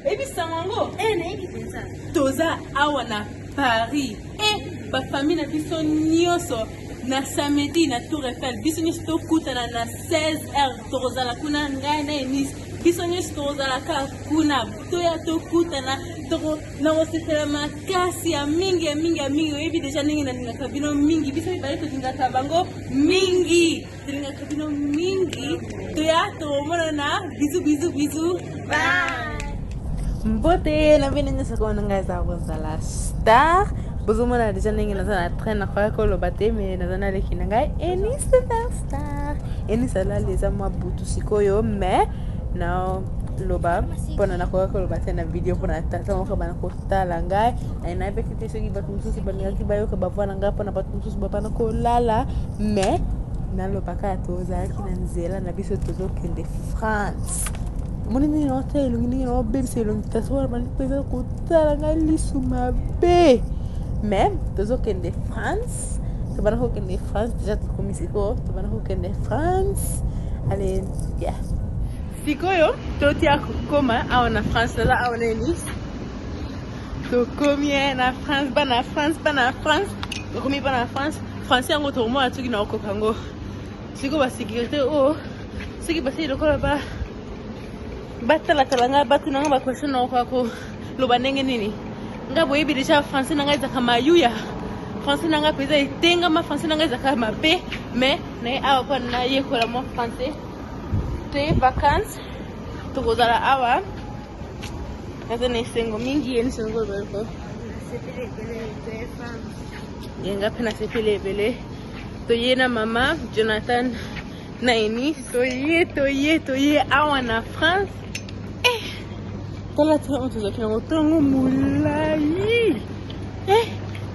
Ebisango. Toza awana Paris. Ba famille na biso nyoso na samedi na Tour Eiffel. Biso nyoso tokutana na 16h tozala kuna ngai na Enis. Biso nyoso tozala ka kuna toya tokutana toko na osefela makasi ya mingi. Oyebi deja ningi na ninga kabino mingi. Biso ibali tozinga kabango mingi. Tozinga kabino mingi. Toya tomona na bizu. Bye. Mbote na vile nyasa kwa nanga za wazala star. Bozumo na deja ningi na zana train na kwa ko lobate me na zana leki nanga Enis superstar. Enis ala leza mwa butu sikoyo me na loba pona na kwa ko lobate na video pona tata mo bana ko tala ngai na be kiti soki batu mususi bana ki bayo ka bavana ngai pona batu mususi bana ko lala me na loba ka toza ki na nzela na biso tozo kende France. Moni ni hotel ni no bem se lo taswa mali pesa ko tala ngai lisuma be même tozo kende France to bana ko kende France déjà to komisiko to bana ko kende France allez yeah sikoyo to tia koma awana France la awana Enis to komie na France bana France to komi bana France français ngo to mo atuki na ko kango siko ba sécurité o siki ba silo ko ba batala nga batu nga ba question na ko lo banenge nini nga boyebi deja français nga za kama yuya français nga peza itenga ma français nga za kama pe mais na awa pa na yekola mo français te vacances to gozala awa kaza na sengo mingi yeni sengo ko yenga pena sepele bele to yena mama Jonathan na Enis to ye awa na France. Tala tala mtu kina ngotongo mulai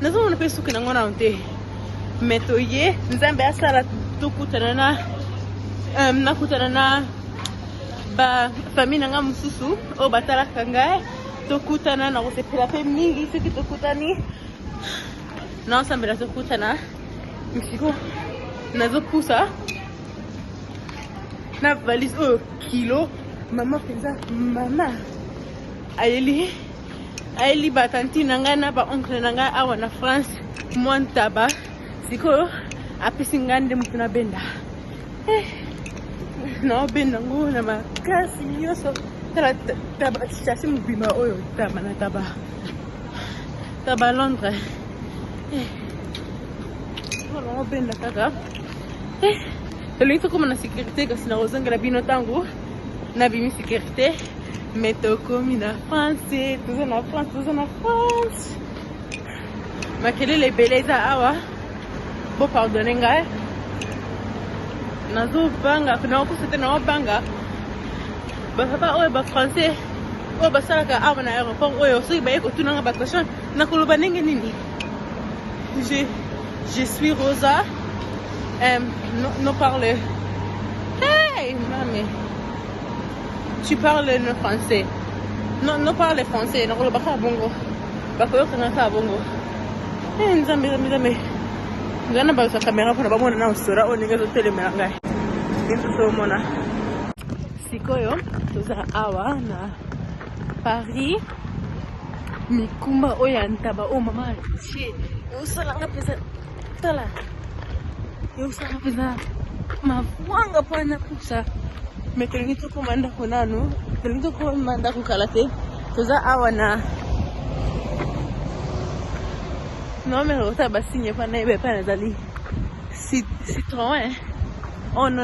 nazo mona peso kina ngona onte metoye nzambe asala tukutana na nakutana na ba famille nga mususu o batala kanga tokutana na kosepela pe mingi soki tokutani na ensemble la tokutana msiko nazo pusa na valise kilo mama penza mama Aeli batanti nanga na ba oncle nanga awa na France montaba siko apesi ngande mtu na benda na benda ngo na makasi yoso taba chasi mbima oyo taba na taba Londres no benda kaka elito kama na sécurité kasi na ozanga bino tango na bimi sécurité mais to komi na France tozo na France makelele beleza awa bo pardonner ngai nazo banga kuna ko c'était na banga ba papa oyo ba français oyo ba salaka awa na aéroport oyo so ba yeko tunanga ba question na koloba nenge nini je suis Rosa no parle hey mami tu parles le français non parle français non ba ka bongo ba ko kana ka bongo nzambe ngana ba sa kamera pona ba mona na usura oni ngazo telemela ngai into so mona sikoyo toza awa na Paris mikumba oya ntaba o mama che usala ngapesa tala usala pesa mavanga pana kusa metelingito komanda konanu telingito komanda kukalate toza awa na non mais rota basinye pana ebe pana zali Citroën on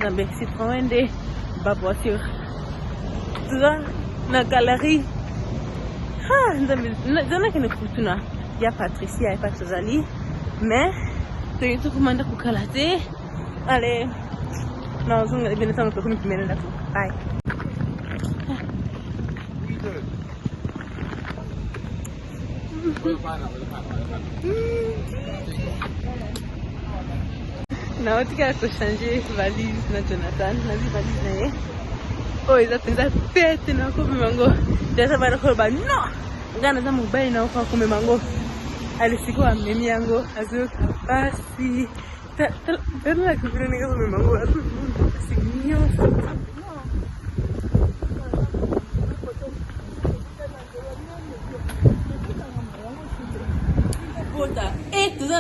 nambe Citroën de ba voiture toza na galerie nzana kene kutuna ya Patricia et pas tozali mais telingito komanda kukalate allez non, je vais venir dans le commune qui mène là. Bye. Na otika ko changer valise na Jonathan, na valise na ye. Oh, ils ont tête na ko mango. Déjà ba ko ba no. Ngana za mobile na ko mango. Alisiko amemi yango azo kapasi. Pero la que viene que me mango a todo el mundo, así niños.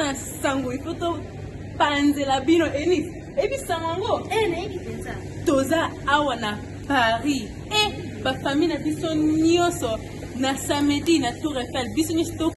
toza na sango ifo topanzela bino enis ebisama yango toza awa na Paris bafamille na biso nyonso na samedi na Tour Eiffel biso nyonso